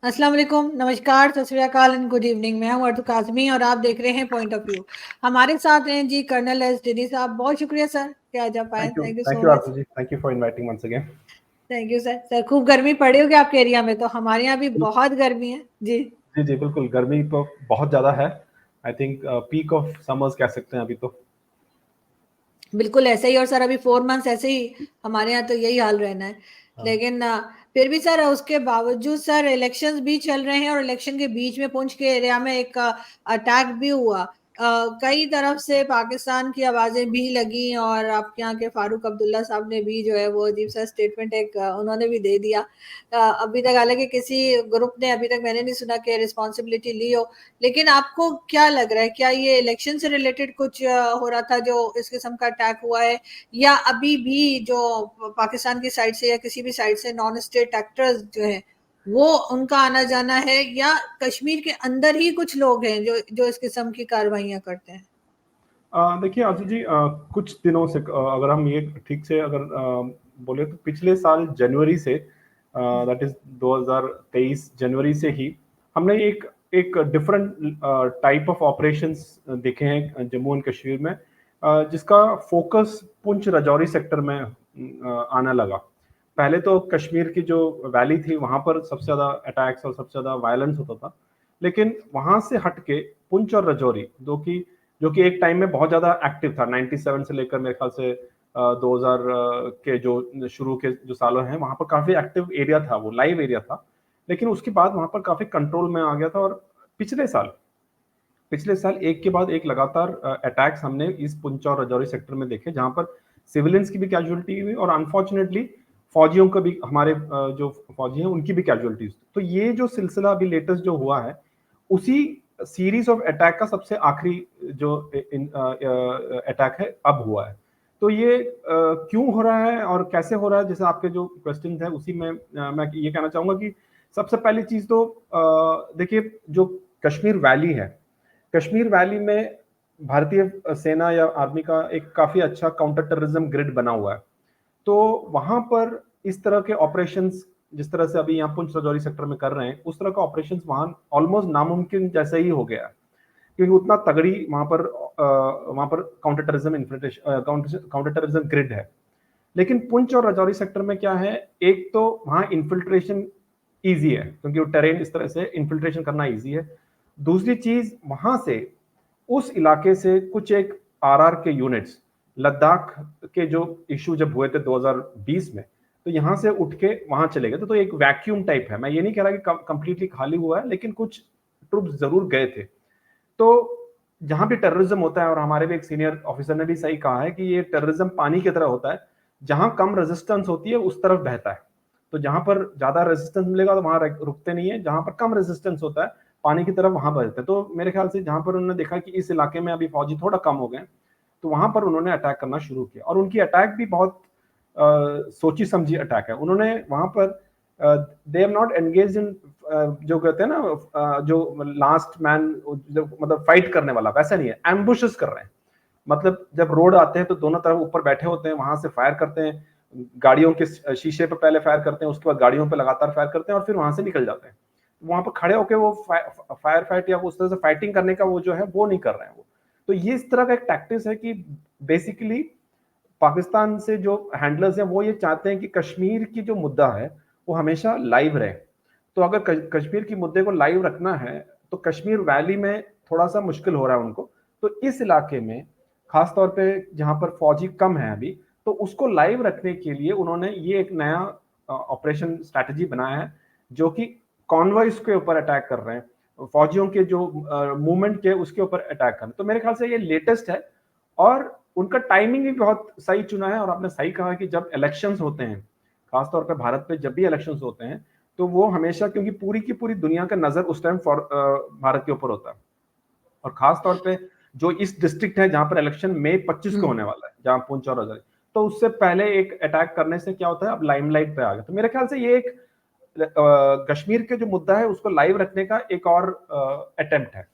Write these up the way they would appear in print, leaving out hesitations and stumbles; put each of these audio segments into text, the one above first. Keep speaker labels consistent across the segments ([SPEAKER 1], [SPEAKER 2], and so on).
[SPEAKER 1] अस्सलाम वालेकुम, नमस्कार, सत श्री अकाल एंड गुड इवनिंग। मैं हूं अर्तु काज़मी और आप देख रहे हैं पॉइंट ऑफ व्यू। हमारे साथ हैं जी कर्नल एस डिनी साहब। बहुत शुक्रिया सर कि आज आप आए। Thank you
[SPEAKER 2] Thank
[SPEAKER 1] so
[SPEAKER 2] you,
[SPEAKER 1] much.
[SPEAKER 2] Arzu ji. Thank you for inviting once again.
[SPEAKER 1] Thank you sir. Sir खूब गर्मी पड़ी होगी आपके एरिया में, तो हमारे यहाँ भी
[SPEAKER 2] बिल-
[SPEAKER 1] बहुत गर्मी है जी।
[SPEAKER 2] जी जी बिल्कुल, गर्मी तो बहुत ज़्यादा है। I think peak of summers कह सकते हैं अभी तो।
[SPEAKER 1] बिल्कुल ऐसे ही। और सर अभी 4 मंथ्स ऐसे ही हमारे यहाँ तो यही हाल रहना है।
[SPEAKER 2] हाँ।
[SPEAKER 1] लेकिन फिर भी सर उसके बावजूद सर इलेक्शंस भी चल रहे हैं और इलेक्शन के बीच में पुंछ के एरिया में एक अटैक भी हुआ। कई तरफ से पाकिस्तान की आवाजें भी लगी और आपके यहाँ के फारूक अब्दुल्ला साहब ने भी जो है वो अजीब सा स्टेटमेंट एक उन्होंने भी दे दिया। अभी तक हालांकि किसी ग्रुप ने अभी तक मैंने नहीं सुना कि रिस्पॉन्सिबिलिटी ली हो। लेकिन आपको क्या लग रहा है, क्या ये इलेक्शन से रिलेटेड कुछ हो रहा था जो इस किस्म का अटैक हुआ है, या अभी भी जो पाकिस्तान की साइड से या किसी भी साइड से नॉन स्टेट एक्टर्स जो है वो उनका आना जाना है, या कश्मीर के अंदर ही कुछ लोग हैं जो जो इस किस्म की कार्रवाइयां करते हैं?
[SPEAKER 2] देखिए आजू जी, कुछ दिनों से अगर हम ये ठीक से अगर बोले तो पिछले साल जनवरी से, दैट इज 2023 जनवरी से ही हमने एक एक डिफरेंट टाइप ऑफ ऑपरेशंस देखे हैं जम्मू एंड कश्मीर में, जिसका फोकस पुंछ राजौरी सेक्टर में आने लगा। पहले तो कश्मीर की जो वैली थी वहां पर सबसे ज़्यादा अटैक्स और सबसे ज़्यादा वायलेंस होता था, लेकिन वहां से हटके पुंछ और राजौरी जो कि एक टाइम में बहुत ज़्यादा एक्टिव था, 97 से लेकर मेरे ख्याल से 2000 के जो शुरू के जो सालों हैं वहां पर काफ़ी एक्टिव एरिया था, वो लाइव एरिया था। लेकिन उसके बाद वहां पर काफ़ी कंट्रोल में आ गया था, और पिछले साल एक के बाद एक लगातार अटैक्स हमने इस पुंछ और राजौरी सेक्टर में देखे, जहां पर सिविलियंस की भी कैजुअलिटी हुई और अनफॉर्चुनेटली फौजियों का भी, हमारे जो फौजी हैं उनकी भी कैजुअलिटीज। तो ये जो सिलसिला अभी लेटेस्ट जो हुआ है, उसी सीरीज ऑफ अटैक का सबसे आखिरी जो अटैक है अब हुआ है। तो ये क्यों हो रहा है और कैसे हो रहा है, जैसे आपके जो क्वेश्चन है उसी में मैं ये कहना चाहूंगा कि सबसे पहली चीज तो देखिए, जो कश्मीर वैली है, कश्मीर वैली में भारतीय सेना या आर्मी का एक काफी अच्छा काउंटर टेररिज्म ग्रिड बना हुआ है। तो वहां पर इस तरह के ऑपरेशंस, जिस तरह से अभी यहाँ पुंछ राजौरी सेक्टर में कर रहे हैं, उस तरह का ऑपरेशंस वहां ऑलमोस्ट नामुमकिन जैसे ही हो गया है, क्योंकि उतना तगड़ी वहां पर counter terrorism infiltration, counter terrorism grid है। लेकिन पुंछ और राजौरी सेक्टर में क्या है, एक तो वहां इन्फिल्ट्रेशन ईजी है क्योंकि वो टेरेन इस तरह से इन्फिल्ट्रेशन करना ईजी है। दूसरी चीज, वहां से उस इलाके से कुछ एक आरआर के यूनिट्स, लद्दाख के जो इशू जब हुए थे 2020 में, तो यहां से उठ के वहां चले गए थे। तो एक वैक्यूम टाइप है, मैं ये नहीं कह रहा कि कंप्लीटली खाली हुआ है, लेकिन कुछ ट्रुप्स जरूर गए थे। तो जहां भी टेररिज्म होता है, और हमारे भी एक सीनियर ऑफिसर ने भी सही कहा है कि ये टेररिज्म पानी की तरह होता है, जहां कम रेजिस्टेंस होती है उस तरफ बहता है। तो जहां पर ज्यादा रेजिस्टेंस मिलेगा तो वहां रुकते नहीं है, जहां पर कम रेजिस्टेंस होता है पानी की तरफ वहां बहते हैं। तो मेरे ख्याल से जहां पर उन्होंने देखा कि इस इलाके में अभी फौजी थोड़ा कम हो गए, तो वहां पर उन्होंने अटैक करना शुरू किया। और उनकी अटैक भी बहुत सोची समझी अटैक है। उन्होंने वहां पर they have not engage in, जो कहते हैं ना, जो लास्ट मैन, जो मतलब फाइट करने वाला, वैसा नहीं है, एम्बुशेस कर रहे हैं। मतलब जब रोड आते हैं तो दोनों तरफ ऊपर बैठे होते हैं, वहां से फायर करते हैं, गाड़ियों के शीशे पे पहले फायर करते हैं, उसके बाद गाड़ियों पे लगातार फायर करते हैं और फिर वहां से निकल जाते हैं। वहां पर खड़े होकर वो फायर फाइट या उस तरह से फाइटिंग करने का वो जो है वो नहीं कर रहे हैं वो। तो ये इस तरह का एक टैक्टिस है कि बेसिकली पाकिस्तान से जो हैंडलर्स हैं वो ये चाहते हैं कि कश्मीर की जो मुद्दा है वो हमेशा लाइव रहे। तो अगर कश्मीर की मुद्दे को लाइव रखना है तो कश्मीर वैली में थोड़ा सा मुश्किल हो रहा है उनको। तो इस इलाके में खासतौर पे जहां पर फौजी कम है अभी, तो उसको लाइव रखने के लिए उन्होंने ये एक नया ऑपरेशन स्ट्रैटेजी बनाया है, जो कि कॉन्वॉइस के ऊपर अटैक कर रहे हैं, फौजियों के जो मूवमेंट के उसके ऊपर अटैक कर रहे हैं। तो मेरे ख्याल से ये लेटेस्ट है और उनका टाइमिंग भी बहुत सही चुना है। और आपने सही कहा कि जब इलेक्शंस होते हैं, खासतौर पे भारत पे जब भी इलेक्शंस होते हैं, तो वो हमेशा, क्योंकि पूरी की पूरी दुनिया का नजर उस टाइम भारत के ऊपर होता है। और खास तौर पे जो इस डिस्ट्रिक्ट है जहां पर इलेक्शन मई 25 को होने वाला है, जहां पुंछ और राजौरी, तो उससे पहले एक अटैक करने से क्या होता है, अब लाइमलाइट पे आ गया। तो मेरे ख्याल से ये एक कश्मीर के जो मुद्दा है उसको लाइव रखने का एक और अटेम्प्ट है।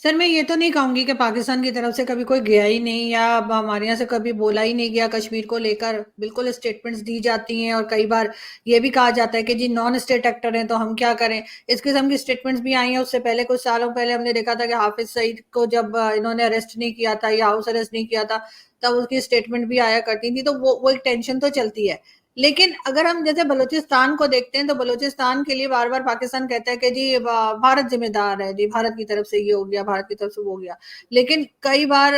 [SPEAKER 1] सर मैं ये तो नहीं कहूंगी कि पाकिस्तान की तरफ से कभी कोई गया ही नहीं या अब हमारे यहाँ से कभी बोला ही नहीं गया कश्मीर को लेकर। बिल्कुल स्टेटमेंट्स दी जाती हैं और कई बार ये भी कहा जाता है कि जी नॉन स्टेट एक्टर हैं तो हम क्या करें। इस किस्म की स्टेटमेंट्स भी आई हैं। उससे पहले कुछ सालों पहले हमने देखा था कि हाफिज सईद को जब इन्होंने अरेस्ट नहीं किया था या हाउस अरेस्ट नहीं किया था, तब उसकी स्टेटमेंट भी आया करती थी। तो वो एक टेंशन तो चलती है। लेकिन अगर हम जैसे बलूचिस्तान को देखते हैं तो बलूचिस्तान के लिए बार बार पाकिस्तान कहता है कि जी भारत जिम्मेदार है, जी भारत की तरफ से ये हो गया, भारत की तरफ से वो हो गया। लेकिन कई बार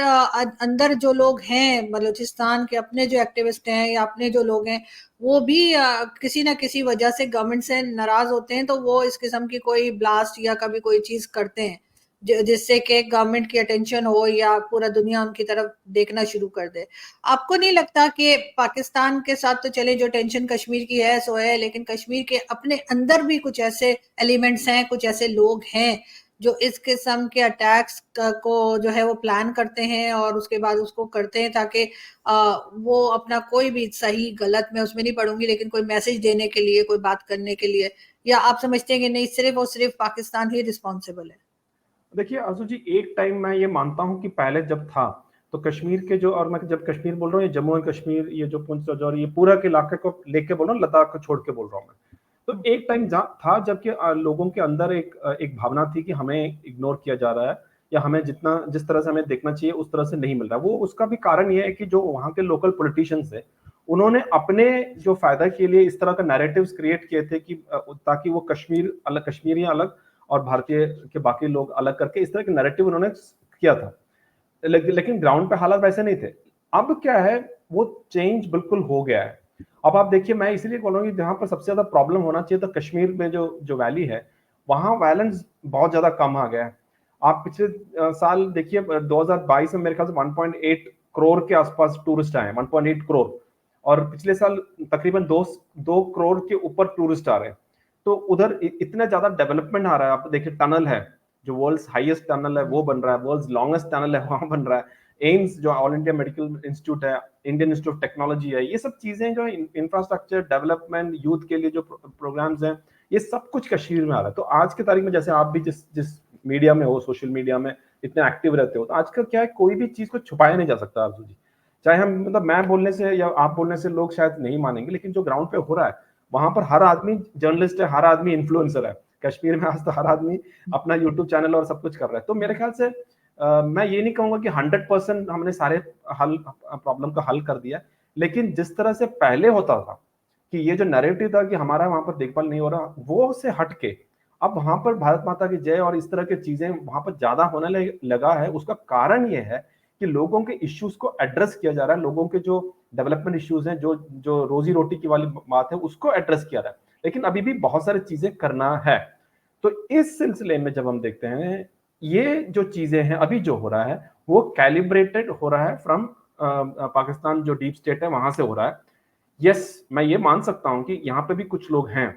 [SPEAKER 1] अंदर जो लोग हैं बलूचिस्तान के अपने जो एक्टिविस्ट हैं या अपने जो लोग हैं, वो भी किसी ना किसी वजह से गवर्नमेंट से नाराज होते हैं, तो वो इस किस्म की कोई ब्लास्ट या कभी कोई चीज करते हैं जिससे कि गवर्नमेंट की अटेंशन हो या पूरा दुनिया उनकी तरफ देखना शुरू कर दे। आपको नहीं लगता कि पाकिस्तान के साथ तो चले जो टेंशन कश्मीर की है सो है, लेकिन कश्मीर के अपने अंदर भी कुछ ऐसे एलिमेंट्स हैं, कुछ ऐसे लोग हैं जो इस किस्म के अटैक्स को जो है वो प्लान करते हैं और उसके बाद उसको करते हैं ताकि वो अपना कोई भी सही गलत मैं उसमें नहीं पढ़ूंगी लेकिन कोई मैसेज देने के लिए, कोई बात करने के लिए, या आप समझते हैं कि नहीं सिर्फ और सिर्फ पाकिस्तान ही रिस्पॉन्सिबल है?
[SPEAKER 2] देखिए आंसू जी, एक टाइम मैं ये मानता हूँ कि पहले जब था तो कश्मीर के जो, और मैं जब कश्मीर बोल रहा हूँ ये जम्मू एंड कश्मीर, ये जो पुंछ राजौरी, ये पूरा के इलाके को लेके बोल रहा हूँ, लद्दाख को छोड़ के बोल रहा हूँ मैं। तो एक टाइम था जबकि लोगों के अंदर एक भावना थी कि हमें इग्नोर किया जा रहा है या हमें जितना जिस तरह से हमें देखना चाहिए उस तरह से नहीं मिल रहा। वो उसका भी कारण ये है कि जो वहाँ के लोकल पॉलिटिशियंस है उन्होंने अपने जो फायदा के लिए इस तरह का नैरेटिव्स क्रिएट किए थे कि ताकि वो कश्मीर अलग, कश्मीरियां अलग और भारतीय के बाकी लोग अलग करके इस तरह के नैरेटिव उन्होंने किया था। लेकिन ग्राउंड पे हालात वैसे नहीं थे। अब क्या है, वो चेंज बिल्कुल हो गया है। अब आप देखिए, मैं इसलिए बोल रहा हूँ कि जहां पर सबसे ज्यादा प्रॉब्लम होना चाहिए तो कश्मीर में जो जो वैली है वहां वायलेंस बहुत ज्यादा कम आ गया है। आप पिछले साल देखिए 2022 में मेरे ख्याल से 1.8 करोड़ के आसपास टूरिस्ट आए, 1.8 करोड़। और पिछले साल तकरीबन 2 करोड़ के ऊपर टूरिस्ट आ रहे हैं। तो उधर इतना ज्यादा डेवलपमेंट आ रहा है। आप देखिए टनल है, जो वर्ल्ड्स हाईएस्ट टनल है वो बन रहा है, वर्ल्ड्स लॉन्गेस्ट टनल है वहां बन रहा है। एम्स जो ऑल इंडिया मेडिकल इंस्टीट्यूट है, इंडियन इंस्टीट्यूट ऑफ टेक्नोलॉजी है, ये सब चीजें जो इंफ्रास्ट्रक्चर डेवलपमेंट, यूथ के लिए जो प्रोग्राम्स हैं, ये सब कुछ कश्मीर में आ रहा है। तो आज के तारीख में जैसे आप भी जिस जिस मीडिया में हो, सोशल मीडिया में इतने एक्टिव रहते हो, तो आजकल क्या है, कोई भी चीज को छुपाया नहीं जा सकता आरजू जी। चाहे हम, मतलब मैं बोलने से या आप बोलने से लोग शायद नहीं मानेंगे, लेकिन जो ग्राउंड पे हो रहा है वहां पर हर आदमी जर्नलिस्ट है, हर आदमी इन्फ्लुएंसर है। कश्मीर में आज तो हर आदमी अपना यूट्यूब चैनल और सब कुछ कर रहा है। तो मेरे ख्याल से मैं ये नहीं कहूंगा कि 100% हमने सारे हल प्रॉब्लम का हल कर दिया, लेकिन जिस तरह से पहले होता था कि ये जो नैरेटिव था कि हमारा वहां पर देखभाल नहीं हो रहा, वो से हट के अब वहां पर भारत माता की जय और इस तरह की चीजें वहां पर ज्यादा होने लगा है। उसका कारण ये है कि लोगों के इश्यूज को एड्रेस किया जा रहा है, लोगों के जो डेवलपमेंट इश्यूज हैं, जो जो रोजी रोटी की वाली बात है, उसको एड्रेस किया रहा है। लेकिन अभी भी बहुत सारी चीजें करना है। तो इस सिलसिले में जब हम देखते हैं ये जो चीजें हैं, अभी जो हो रहा है वो कैलिब्रेटेड हो रहा है फ्रॉम पाकिस्तान, जो डीप स्टेट है वहां से हो रहा है। यस, मैं ये मान सकता हूं कि यहाँ पे भी कुछ लोग हैं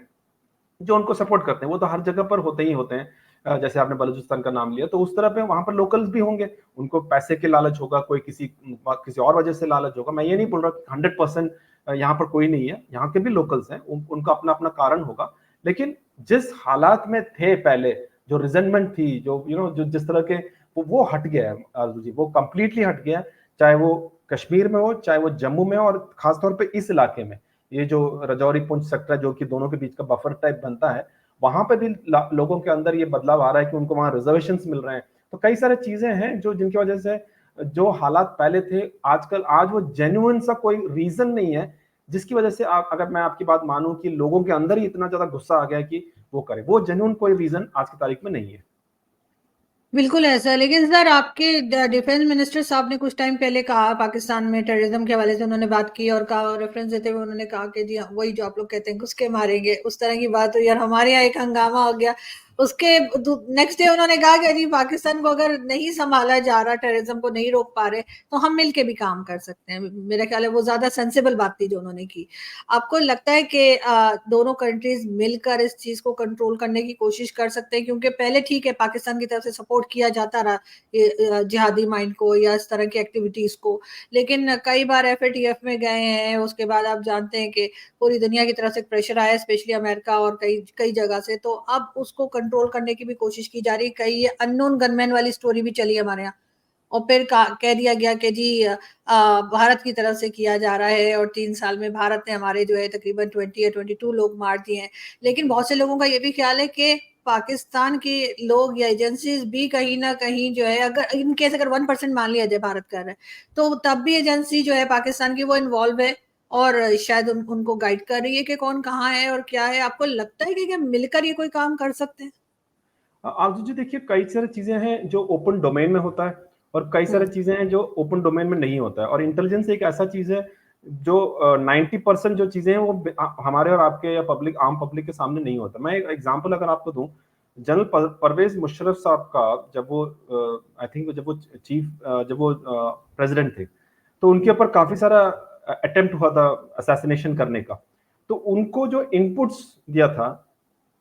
[SPEAKER 2] जो उनको सपोर्ट करते हैं। वो तो हर जगह पर होते ही होते हैं। जैसे आपने बलूचिस्तान का नाम लिया, तो उस तरह पे वहां पर लोकल्स भी होंगे, उनको पैसे के लालच होगा, कोई किसी किसी और वजह से लालच होगा। मैं ये नहीं बोल रहा कि 100% यहाँ पर कोई नहीं है, यहाँ के भी लोकल्स हैं, उनका अपना अपना कारण होगा। लेकिन जिस हालात में थे पहले, जो रिजेंटमेंट थी, जो जो जिस तरह के, वो हट गया है आरजू जी, वो कंप्लीटली हट गया है। चाहे वो कश्मीर में हो, चाहे वो जम्मू में हो, और खासतौर पर इस इलाके में ये जो रजौरी पुंछ सेक्टर जो कि दोनों के बीच का बफर टाइप बनता है, वहां पे भी लोगों के अंदर ये बदलाव आ रहा है कि उनको वहां रिजर्वेशन मिल रहे हैं। तो कई सारी चीजें हैं जो जिनकी वजह से जो हालात पहले थे, आजकल आज वो जेन्युइन सा कोई रीजन नहीं है जिसकी वजह से अगर मैं आपकी बात मानूं कि लोगों के अंदर ही इतना ज्यादा गुस्सा आ गया कि वो करे, वो जेन्युइन कोई रीजन आज की तारीख में नहीं है।
[SPEAKER 1] बिल्कुल ऐसा। लेकिन सर आपके डिफेंस मिनिस्टर साहब ने कुछ टाइम पहले कहा, पाकिस्तान में टेररिज्म के हवाले से उन्होंने बात की और कहा, रेफरेंस देते हुए उन्होंने कहा कि जी वही जो आप लोग कहते हैं घुस के मारेंगे, उस तरह की बात हुई और हमारे यहाँ एक हंगामा हो गया। उसके नेक्स्ट डे उन्होंने कहा कि जी पाकिस्तान को अगर नहीं संभाला जा रहा, टेररिज्म को नहीं रोक पा रहे, तो हम मिलके भी काम कर सकते हैं। मेरा ख्याल है वो ज्यादा सेंसिबल बात थी जो उन्होंने की। आपको लगता है कि दोनों कंट्रीज मिलकर इस चीज को कंट्रोल करने की कोशिश कर सकते हैं? क्योंकि पहले ठीक है पाकिस्तान की तरफ से सपोर्ट किया जाता रहा जिहादी माइंड को या इस तरह की एक्टिविटीज को, लेकिन कई बार एफएटीएफ में गए हैं, उसके बाद आप जानते हैं कि पूरी दुनिया की तरफ से प्रेशर आया, स्पेशली अमेरिका और कई कई जगह से। तो अब उसको कंट्रोल करने की भी कोशिश की जा रही है। कई अननोन गनमैन वाली स्टोरी भी चली है हमारे यहाँ, और फिर कह दिया गया कि जी भारत की तरफ से किया जा रहा है, और 3 साल में भारत ने हमारे जो है तकरीबन 20 या 22 लोग मार दिए हैं। लेकिन बहुत से लोगों का ये भी ख्याल है कि पाकिस्तान के लोग या एजेंसीज भी कहीं ना कहीं जो है, अगर इन केस अगर 1% मान लिया जाए भारत कर रहा है, तो तब भी एजेंसी जो है पाकिस्तान की वो इन्वॉल्व है, और शायद उनको गाइड कर रही है कि कौन कहाँ है और क्या है। आपको लगता है कि मिलकर ये कोई काम कर सकते हैं?
[SPEAKER 2] आरजू जी देखिए, कई सारी चीजें हैं जो ओपन डोमेन में होता है और कई सारी चीजें हैं जो ओपन डोमेन में नहीं होता है, और इंटेलिजेंस एक ऐसा चीज है जो 90% जो चीजें हैं वो हमारे और आपके या पब्लिक, आम पब्लिक के सामने नहीं होता। मैं एक एग्जांपल अगर आपको दूं, जनरल परवेज मुशर्रफ साहब का जब वो आई थिंक जब वो जब वो प्रेसिडेंट थे, तो उनके ऊपर काफी सारा अटेम्प्ट हुआ था असैसिनेशन करने का। तो उनको जो इनपुट्स दिया था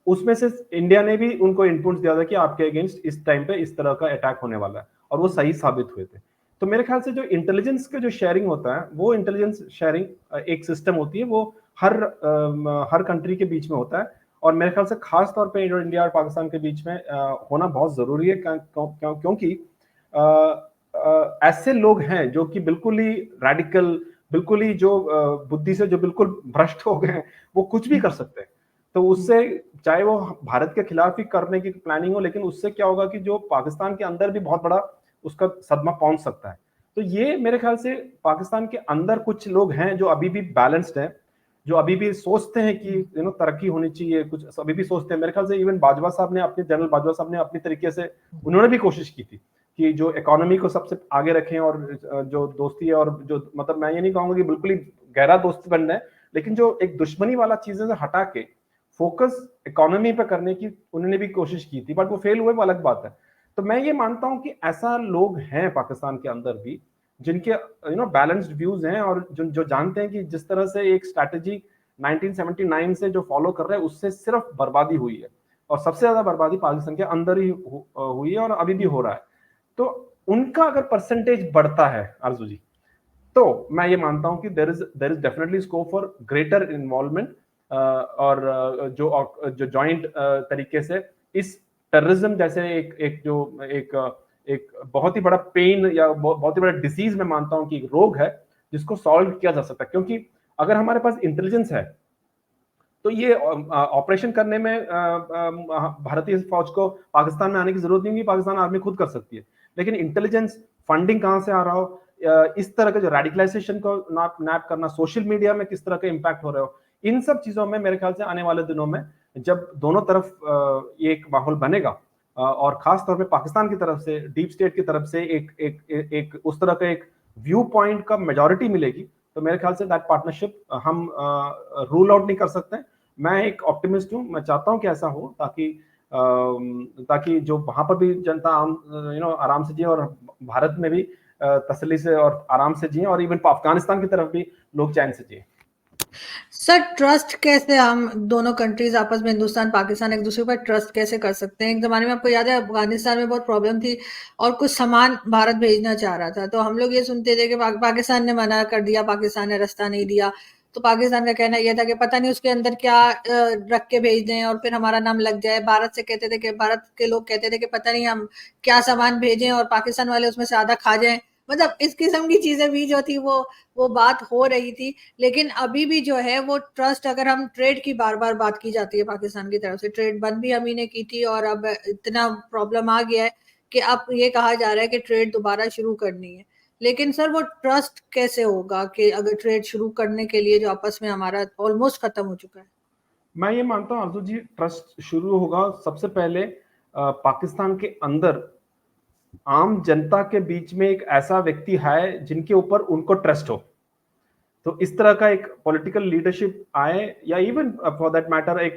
[SPEAKER 2] उसमें से इंडिया ने भी उनको इनपुट्स दिया था कि आपके अगेंस्ट इस टाइम पे इस तरह का अटैक होने वाला है, और वो सही साबित हुए थे। तो मेरे ख्याल से जो इंटेलिजेंस का जो शेयरिंग होता है, वो इंटेलिजेंस शेयरिंग एक सिस्टम होती है, वो हर कंट्री के बीच में होता है, और मेरे ख्याल से खास तौर पे इंडिया और पाकिस्तान के बीच में होना बहुत जरूरी है, क्योंकि ऐसे लोग हैं जो कि बिल्कुल ही रेडिकल, बिल्कुल ही जो बुद्धि से जो बिल्कुल भ्रष्ट हो गए हैं, वो कुछ भी कर सकते हैं। तो उससे चाहे वो भारत के खिलाफ ही करने की प्लानिंग हो, लेकिन उससे क्या होगा कि जो पाकिस्तान के अंदर भी बहुत बड़ा उसका सदमा पहुंच सकता है। तो ये मेरे ख्याल से पाकिस्तान के अंदर कुछ लोग हैं जो अभी भी बैलेंस्ड हैं, जो अभी भी सोचते हैं कि तरक्की होनी चाहिए, कुछ अभी भी सोचते हैं। मेरे ख्याल से इवन बाजवा साहब ने अपने, जनरल बाजवा साहब ने अपनी तरीके से उन्होंने भी कोशिश की थी कि जो इकोनॉमी को सबसे आगे रखें, और जो दोस्ती है, और जो मतलब मैं ये नहीं कहूंगा कि बिल्कुल ही गहरा दोस्ती बनना है, लेकिन जो एक दुश्मनी वाला चीजें से हटा के फोकस इकोनॉमी पे करने की उन्होंने भी कोशिश की थी, बट वो फेल हुए, वो अलग बात है। तो मैं ये मानता हूं कि ऐसा लोग हैं पाकिस्तान के अंदर भी जिनके बैलेंस्ड व्यूज हैं, और जो जानते हैं कि जिस तरह से एक स्ट्रैटेजी 1979 से जो फॉलो कर रहे हैं उससे सिर्फ बर्बादी हुई है, और सबसे ज्यादा बर्बादी पाकिस्तान के अंदर ही हुई है और अभी भी हो रहा है। तो उनका अगर परसेंटेज बढ़ता है आरजू जी, तो मैं ये मानता हूं कि there is definitely scope for greater involvement, और जो जॉइंट तरीके से इस टेररिज्म जैसे एक बहुत ही बड़ा पेन या बहुत ही बड़ा डिजीज मैं मानता हूं कि एक रोग है जिसको सॉल्व किया जा सकता है। क्योंकि अगर हमारे पास इंटेलिजेंस है तो ये ऑपरेशन करने में भारतीय फौज को पाकिस्तान में आने की जरूरत नहीं है, पाकिस्तान आर्मी खुद कर सकती है। लेकिन इंटेलिजेंस फंडिंग कहां से आ रहा हो, इस तरह के जो रेडिकलाइजेशन को नैप करना, सोशल मीडिया में किस तरह का इंपैक्ट हो रहा हो, इन सब चीजों में मेरे ख्याल से आने वाले दिनों में जब दोनों तरफ ये एक माहौल बनेगा, और खास तौर पे पाकिस्तान की तरफ से, डीप स्टेट की तरफ से एक उस तरह का एक व्यू पॉइंट का मेजोरिटी मिलेगी, तो मेरे ख्याल से दैट पार्टनरशिप हम रूल आउट नहीं कर सकते। मैं एक ऑप्टिमिस्ट हूं, मैं चाहता हूं कि ऐसा हो, ताकि जो वहां पर भी जनता आराम से जिए, और भारत में भी तसल्ली से और आराम से जिए, और इवन अफगानिस्तान की तरफ भी लोग चैन से जिए।
[SPEAKER 1] सर, ट्रस्ट कैसे हम दोनों कंट्रीज आपस में, हिंदुस्तान पाकिस्तान, एक दूसरे पर ट्रस्ट कैसे कर सकते हैं? एक जमाने में आपको याद है अफगानिस्तान में बहुत प्रॉब्लम थी और कुछ सामान भारत भेजना चाह रहा था, तो हम लोग ये सुनते थे कि पाकिस्तान ने मना कर दिया, पाकिस्तान ने रास्ता नहीं दिया। तो पाकिस्तान का कहना यह था कि पता नहीं उसके अंदर क्या रख के भेज दें और फिर हमारा नाम लग जाए। भारत से कहते थे कि, भारत के लोग कहते थे कि पता नहीं हम क्या सामान भेजें और पाकिस्तान वाले उसमें से आधा खा जाएं। मतलब इस किस्म की चीजें भी जो थी वो बात हो रही थी। लेकिन अभी भी जो है वो ट्रस्ट, अगर हम ट्रेड की बार बार बात की जाती है पाकिस्तान की तरफ से, ट्रेड बंद भी हम ही ने की थी, और अब इतना प्रॉब्लम आ गया है कि अब ये कहा जा रहा है कि ट्रेड दोबारा शुरू करनी है। लेकिन सर, वो ट्रस्ट कैसे होगा कि अगर ट्रेड शुरू करने के लिए जो आपस में हमारा ऑलमोस्ट खत्म हो चुका है?
[SPEAKER 2] मैं ये मानता हूँ आरजू जी, ट्रस्ट शुरू होगा सबसे पहले पाकिस्तान के अंदर आम जनता के बीच में एक ऐसा व्यक्ति है जिनके ऊपर उनको ट्रस्ट हो। तो इस तरह का एक पॉलिटिकल लीडरशिप आए, या इवन फॉर दैट मैटर मैं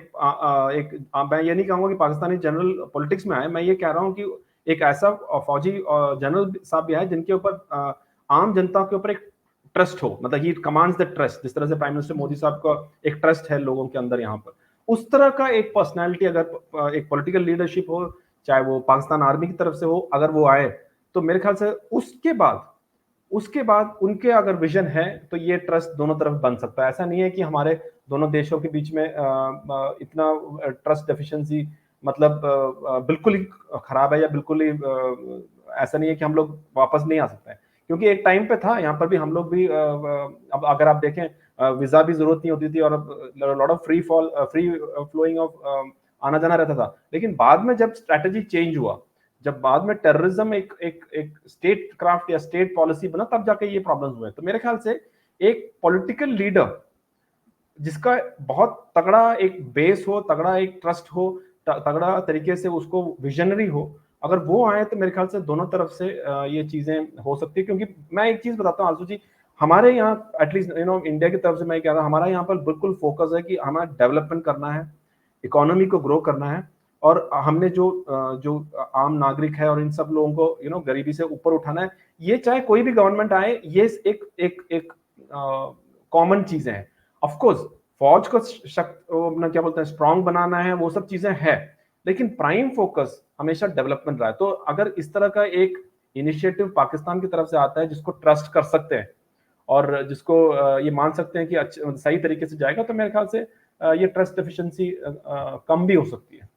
[SPEAKER 2] ये नहीं कहूंगा कि पाकिस्तानी जनरल पॉलिटिक्स में आए, मैं ये कह रहा हूं कि एक ऐसा फौजी जनरल साहब भी है जिनके ऊपर आम जनता के ऊपर एक ट्रस्ट हो, मतलब ही कमांड्स द ट्रस्ट, जिस तरह से प्राइम मिनिस्टर मोदी साहब का एक ट्रस्ट है लोगों के अंदर यहाँ पर। उस तरह का एक पर्सनैलिटी अगर एक पॉलिटिकल लीडरशिप हो, चाहे वो पाकिस्तान आर्मी की तरफ से हो, अगर वो आए, तो मेरे ख्याल से उसके बाद उनके अगर विजन है तो ये ट्रस्ट दोनों तरफ बन सकता है। ऐसा नहीं है कि हमारे दोनों देशों के बीच में इतना ट्रस्ट डेफिशिएंसी मतलब बिल्कुल ही खराब है या बिल्कुल ही ऐसा नहीं है कि हम लोग वापस नहीं आ सकते हैं, क्योंकि एक टाइम पे था यहाँ पर भी हम लोग भी अब अगर आप देखें वीजा भी जरूरत नहीं होती थी और lot of free flowing of आना जाना रहता था। लेकिन बाद में जब स्ट्रैटेजी चेंज हुआ, जब बाद में टेररिज्म एक स्टेट क्राफ्ट या स्टेट पॉलिसी बना, तब जाके ये प्रॉब्लम हुए। तो मेरे ख्याल से एक पॉलिटिकल लीडर जिसका बहुत तगड़ा एक बेस हो, तगड़ा एक ट्रस्ट हो, तगड़ा तरीके से उसको विजनरी हो, अगर वो आए तो मेरे ख्याल से दोनों तरफ से ये चीजें हो सकती है। क्योंकि मैं एक चीज बताता हूँ आंसू जी, हमारे यहाँ एटलीस्ट इंडिया की तरफ से मैं कह रहा हूँ, हमारा यहाँ पर बिल्कुल फोकस है कि हमें डेवलपमेंट करना है, इकोनॉमी को ग्रो करना है, और हमने जो आम नागरिक है और इन सब लोगों को गरीबी से ऊपर उठाना है। ये चाहे कोई भी गवर्नमेंट आए, ये एक एक एक कॉमन चीजें हैं। ऑफ कोर्स फौज को अपना क्या बोलते हैं स्ट्रांग बनाना है, वो सब चीजें हैं, लेकिन प्राइम फोकस हमेशा डेवलपमेंट रहा है। तो अगर इस तरह का एक इनिशिएटिव पाकिस्तान की तरफ से आता है जिसको ट्रस्ट कर सकते हैं और जिसको ये मान सकते हैं कि सही तरीके से जाएगा, तो मेरे ख्याल से ये ट्रस्ट डेफिशिएंसी कम भी हो सकती है।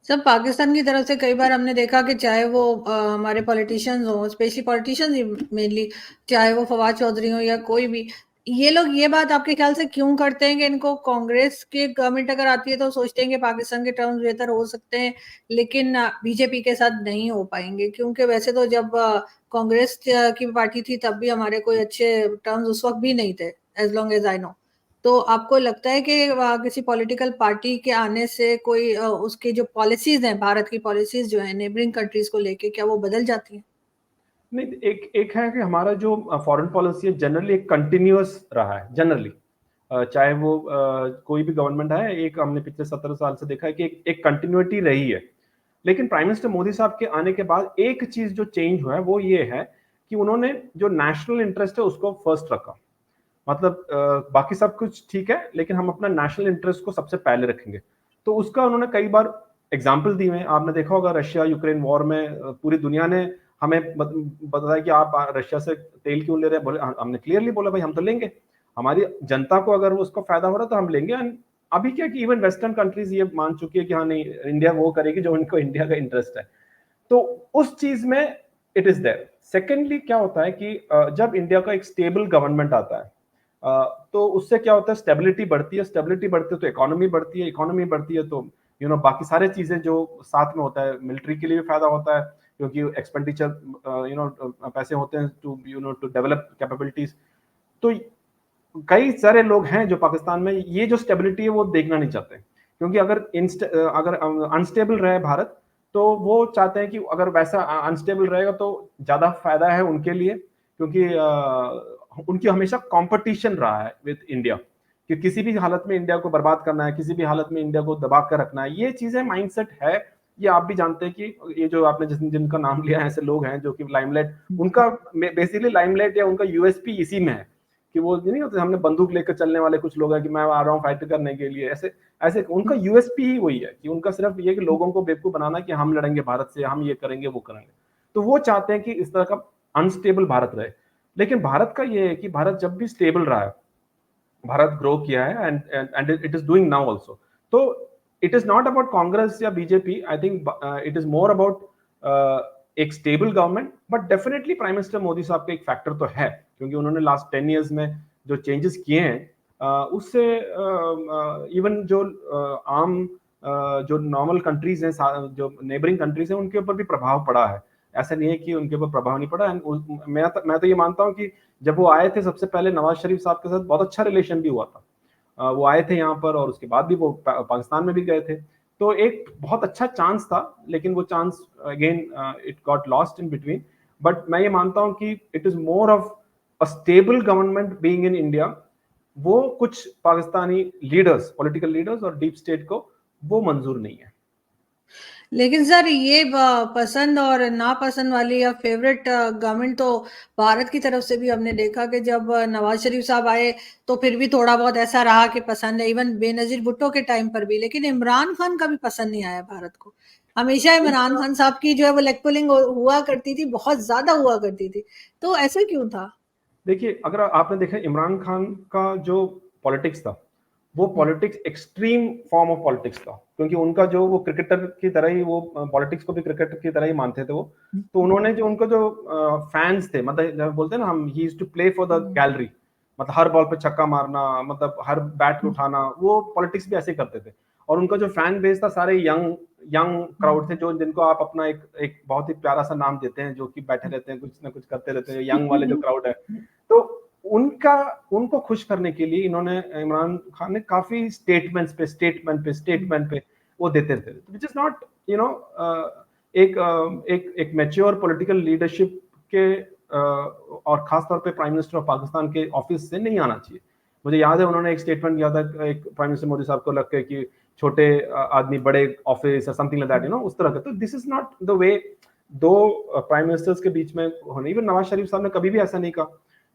[SPEAKER 1] सब पाकिस्तान की तरफ से कई बार हमने देखा कि चाहे वो हमारे पॉलिटिशियंस हो, स्पेशली पॉलिटिशियंस मेनली, चाहे वो फवाद चौधरी हो या कोई भी, ये लोग ये बात आपके ख्याल से क्यों करते हैं कि इनको कांग्रेस की गवर्नमेंट अगर आती है तो सोचते हैं कि पाकिस्तान के टर्म्स बेहतर हो सकते हैं, लेकिन बीजेपी के साथ नहीं हो पाएंगे? क्योंकि वैसे तो जब कांग्रेस की पार्टी थी तब भी हमारे कोई अच्छे टर्म्स उस वक्त भी नहीं थे, as long as I know. तो आपको लगता है कि किसी पॉलिटिकल पार्टी के आने से कोई उसकी जो पॉलिसीज हैं, भारत की पॉलिसीज जो है नेबरिंग कंट्रीज को लेके, क्या वो बदल जाती हैं?
[SPEAKER 2] नहीं, एक है कि हमारा जो फॉरेन पॉलिसी है जनरली एक कंटिन्यूअस रहा है जनरली, चाहे वो कोई भी गवर्नमेंट है, एक हमने पिछले 17 साल से देखा है कि एक कंटिन्यूटी रही है। लेकिन प्राइम मिनिस्टर मोदी साहब के आने के बाद एक चीज जो चेंज हुआ है वो ये है कि उन्होंने जो नेशनल इंटरेस्ट है उसको फर्स्ट रखा। मतलब बाकी सब कुछ ठीक है, लेकिन हम अपना नेशनल इंटरेस्ट को सबसे पहले रखेंगे। तो उसका उन्होंने कई बार एग्जाम्पल दिए हैं। आपने देखा होगा रशिया यूक्रेन वॉर में पूरी दुनिया ने हमें बताया कि आप रशिया से तेल क्यों ले रहे हैं। बोले, हमने क्लियरली बोला भाई हम तो लेंगे, हमारी जनता को अगर उसको फायदा हो रहा है तो हम लेंगे। अभी क्या कि इवन वेस्टर्न कंट्रीज ये मान चुकी है कि हाँ नहीं, इंडिया वो करेगी जो उनको इंडिया का इंटरेस्ट है। तो उस चीज में इट इज देयर। सेकेंडली क्या होता है कि जब इंडिया का एक स्टेबल गवर्नमेंट आता है तो उससे क्या होता है, स्टेबिलिटी बढ़ती है, स्टेबिलिटी बढ़ती है तो इकोनॉमी बढ़ती है, इकोनॉमी बढ़ती है तो बाकी सारे चीजें जो साथ में होता है, मिलिट्री के लिए भी फायदा होता है क्योंकि एक्सपेंडिचर पैसे होते हैं टू डेवलप कैपेबिलिटीज। तो कई सारे लोग हैं जो पाकिस्तान में ये जो स्टेबिलिटी है वो देखना नहीं चाहते, क्योंकि अगर अनस्टेबल रहे भारत तो वो चाहते हैं कि अगर वैसा अनस्टेबल रहेगा तो ज्यादा फायदा है उनके लिए, क्योंकि उनकी हमेशा कंपटीशन रहा है विद इंडिया कि किसी भी हालत में इंडिया को बर्बाद करना है, किसी भी हालत में इंडिया को दबा कर रखना है। ये चीजें माइंडसेट है, ये आप भी जानते हैं कि ये जो आपने जिनका नाम लिया है ऐसे लोग हैं जो कि लाइमलाइट, उनका बेसिकली लाइमलाइट या उनका यूएसपी इसी में है कि वो नहीं होते हमने बंदूक लेकर चलने वाले कुछ लोग हैं कि मैं आ रहा हूँ फाइट करने के लिए, ऐसे ऐसे उनका यूएसपी ही वही है कि उनका सिर्फ ये कि लोगों को बेवकूफ बनाना कि हम लड़ेंगे भारत से, हम ये करेंगे वो करेंगे। तो वो चाहते हैं कि इस तरह का अनस्टेबल भारत रहे। लेकिन भारत का ये है कि भारत जब भी स्टेबल रहा है, भारत ग्रो किया है and it is doing now also. तो it is not about Congress या BJP, I think it is more about एक stable government. But definitely prime minister Modi sahab का एक फैक्टर तो है, क्योंकि उन्होंने लास्ट 10 ईयर्स में जो चेंजेस किए हैं उससे इवन जो आम जो नॉर्मल कंट्रीज हैं, जो नेबरिंग कंट्रीज हैं, उनके ऊपर भी प्रभाव पड़ा है। ऐसा नहीं है कि उनके ऊपर प्रभाव नहीं पड़ा। मैं तो ये मानता हूँ कि जब वो आए थे सबसे पहले नवाज शरीफ साहब के साथ बहुत अच्छा रिलेशन भी हुआ था। वो आए थे यहाँ पर और उसके बाद भी वो पाकिस्तान में भी गए थे, तो एक बहुत अच्छा चांस था। लेकिन वो chance again it got lost in between. But मैं ये मानता हूँ कि it is more of a stable government being in India. वो कुछ पाकिस्तानी लीडर्स, पॉलिटिकल लीडर्स और डीप स्टेट को वो मंजूर नहीं है।
[SPEAKER 1] लेकिन सर ये पसंद और नापसंद वाली या फेवरेट गवर्नमेंट तो भारत की तरफ से भी हमने देखा कि जब नवाज शरीफ साहब आए तो फिर भी थोड़ा बहुत ऐसा रहा कि पसंद है, इवन बेनजीर भुट्टो के टाइम पर भी। लेकिन इमरान खान का भी पसंद नहीं आया भारत को। हमेशा इमरान खान साहब की जो है वो लेग पुलिंग हुआ करती थी, बहुत ज्यादा हुआ करती थी। तो ऐसा क्यों था?
[SPEAKER 2] देखिए, अगर आपने देखा इमरान खान का जो पॉलिटिक्स था वो politics extreme form of politics था, क्योंकि उनका जो वो क्रिकेटर की तरह ही वो पॉलिटिक्स को भी क्रिकेट की तरह ही मानते थे वो। तो उन्होंने जो उनको जो फैंस थे, मतलब बोलते हैं ना हम, he used to play for the gallery, मतलब हर बॉल पे छक्का मारना, मतलब हर बैट को उठाना, वो पॉलिटिक्स भी ऐसे करते थे। और उनका जो फैन बेस था सारे यंग क्राउड थे, जो जिनको आप अपना एक बहुत ही प्यारा सा नाम देते हैं, जो कि बैठे रहते हैं, कुछ ना कुछ करते रहते हैं, यंग वाले जो क्राउड है। तो उनको खुश करने के लिए इन्होंने, इमरान खान ने काफी स्टेटमेंट पे वो देते थे, विच इज नॉट एक मैच्योर पॉलिटिकल लीडरशिप के और खासतौर पे प्राइम मिनिस्टर ऑफ पाकिस्तान के ऑफिस से नहीं आना चाहिए। मुझे याद है उन्होंने एक स्टेटमेंट किया था, एक प्राइम मिनिस्टर मोदी साहब को लग के कि छोटे आदमी बड़े ऑफिस समथिंग लाइक दैट, उस तरह का। तो this is not the way दो प्राइम मिनिस्टर्स के बीच में होने। इवन नवाज शरीफ साहब ने कभी भी ऐसा नहीं कहा।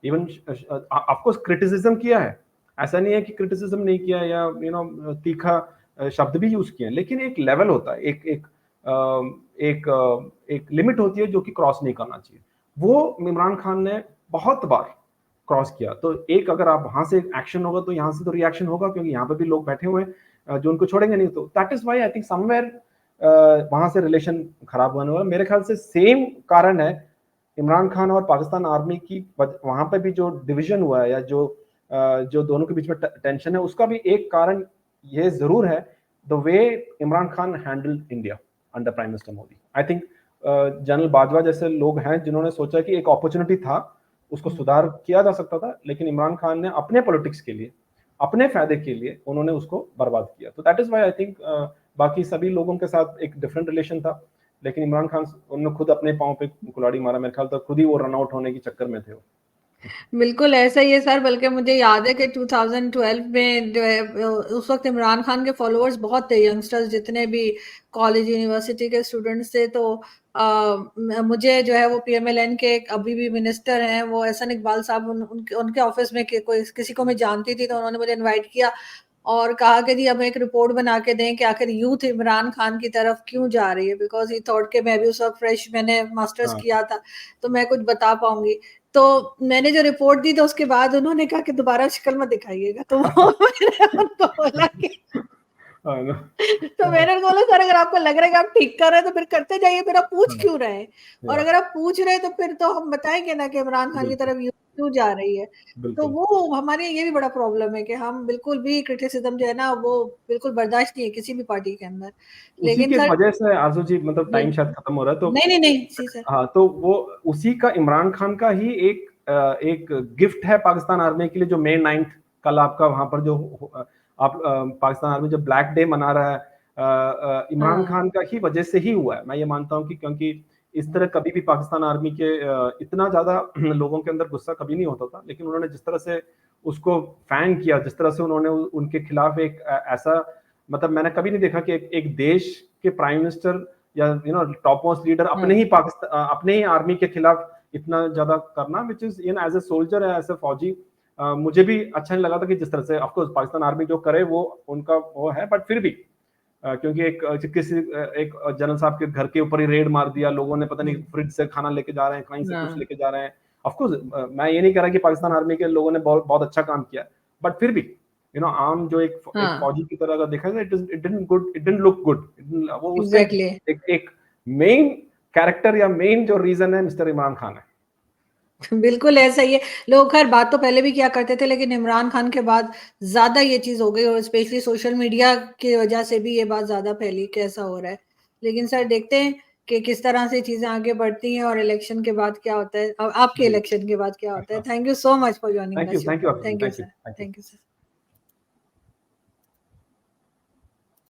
[SPEAKER 2] इवन ऑफकोर्स क्रिटिसिज्म किया है, ऐसा नहीं है कि क्रिटिसिज्म नहीं किया, या तीखा शब्द भी यूज किए, लेकिन एक लेवल होता है, एक लिमिट होती है जो कि क्रॉस नहीं करना चाहिए। वो इमरान खान ने बहुत बार क्रॉस किया। तो एक अगर आप वहां से एक्शन होगा तो यहाँ से तो रिएक्शन होगा, क्योंकि यहाँ पे भी लोग बैठे हुए हैं जो उनको छोड़ेंगे नहीं। तो that is why I think somewhere वहां से रिलेशन खराब होने वाला। मेरे ख्याल से सेम कारण है इमरान खान और पाकिस्तान आर्मी की, वहां पे भी जो डिवीजन हुआ है, या जो दोनों के बीच में टेंशन है, उसका भी एक कारण ये जरूर है, the way Imran Khan handle India under prime minister Modi. I think general Bajwa जैसे लोग हैं जिन्होंने सोचा कि एक अपॉर्चुनिटी था, उसको सुधार किया जा सकता था, लेकिन इमरान खान ने अपने पॉलिटिक्स के लिए, अपने फायदे के लिए उन्होंने उसको बर्बाद किया। तो that is why I think बाकी सभी लोगों के साथ एक डिफरेंट रिलेशन था, लेकिन इमरान खान उन्होंने खुद अपने पांव पे कुल्हाड़ी मारा। मेरे ख्याल तक खुद ही वो रन आउट होने के चक्कर में थे वो।
[SPEAKER 1] बिल्कुल ऐसा ही है सर। बल्कि मुझे याद है कि 2012 में जो है, उस वक्त इमरान खान के फॉलोअर्स बहुत थे, यंगस्टर्स जितने भी कॉलेज यूनिवर्सिटी के स्टूडेंट्स थे। तो मुझे जो है वो पीएमएलएन के अभी भी मिनिस्टर हैं वो एहसन इकबाल साहब, उनके ऑफिस में कोई किसी को मैं जानती थी, तो उन्होंने मुझे इनवाइट किया और कहा कि जी अब एक रिपोर्ट बना के दें कि आखिर यूथ इमरान खान की तरफ क्यों जा रही है। बिकॉज ही थॉट के मैं भी उस वक्त फ्रेश, मैंने मास्टर्स किया था, तो मैं कुछ बता पाऊंगी। तो मैंने जो रिपोर्ट दी तो उसके बाद उन्होंने कहा कि दोबारा शक्ल मत दिखाइएगा। तो मैंने उनको बोला कि तो मैंने बोला सर अगर आपको लग रहा है कि आप ठीक कर रहे हैं तो फिर करते जाइए, फिर आप पूछ क्यों रहे हैं? और अगर आप पूछ रहे हैं तो फिर तो हम बताएंगे ना कि इमरान खान की तरफ क्यों जा रही है। तो वो हमारे ये भी बड़ा प्रॉब्लम है कि हम बिल्कुल भी क्रिटिसिज्म जो है ना वो बिल्कुल बर्दाश्त नहीं है किसी भी पार्टी के अंदर।
[SPEAKER 2] उसी
[SPEAKER 1] लेकिन
[SPEAKER 2] की
[SPEAKER 1] सर
[SPEAKER 2] वजह से आरजू जी, मतलब टाइम शायद खत्म हो रहा है, तो
[SPEAKER 1] नहीं नहीं नहीं जी सर,
[SPEAKER 2] हाँ, तो वो उसी का, इमरान खान का ही एक गिफ्ट है पाकिस्तान आर्मी के लिए, जो May 9 कल आपका वहां पर जो आप पाकिस्तान आर्मी जो ब्लैक डे मना रहा है, इमरान खान का ही वजह से ही हुआ है। मैं ये मानता हूँ कि क्योंकि इस तरह कभी भी पाकिस्तान आर्मी के इतना ज्यादा लोगों के अंदर गुस्सा कभी नहीं होता था, लेकिन उन्होंने जिस तरह से उसको फैन किया, जिस तरह से उन्होंने उनके खिलाफ एक ऐसा, मतलब मैंने कभी नहीं देखा कि एक देश के प्राइम मिनिस्टर या टॉप मोस्ट लीडर अपने ही पाकिस्तान, अपने ही आर्मी के खिलाफ इतना ज्यादा करना, which is as a soldier, as a फौजी, मुझे भी अच्छा नहीं लगा था कि जिस तरह से, ऑफ कोर्स पाकिस्तान आर्मी जो करे वो उनका वो है, बट फिर भी क्योंकि एक जनरल साहब के घर के ऊपर ही रेड मार दिया लोगों ने, पता नहीं फ्रिज से खाना लेके जा रहे हैं, कहीं से कुछ लेके जा रहे हैं। ऑफ कोर्स मैं ये नहीं कह रहा कि पाकिस्तान आर्मी के लोगों ने बहुत अच्छा काम किया, बट फिर भी आम जो एक फौजी की तरह अगर देखा जाए, इट डिडंट लुक गुड। वो उससे एक मेन कैरेक्टर या मेन जो रीजन है मिस्टर इमरान खान है।
[SPEAKER 1] बिल्कुल ऐसा ही है। लोग खैर बात तो पहले भी किया करते थे, लेकिन इमरान खान के बाद ज्यादा ये चीज हो गई, और स्पेशली सोशल मीडिया की वजह से भी ये बात ज्यादा फैली कि ऐसा हो रहा है। लेकिन सर देखते हैं कि किस तरह से चीजें आगे बढ़ती हैं और इलेक्शन के बाद क्या होता है, आपके इलेक्शन के बाद क्या होता है। Thank you so much for joining us.
[SPEAKER 2] Thank you
[SPEAKER 1] thank you sir, thank you sir.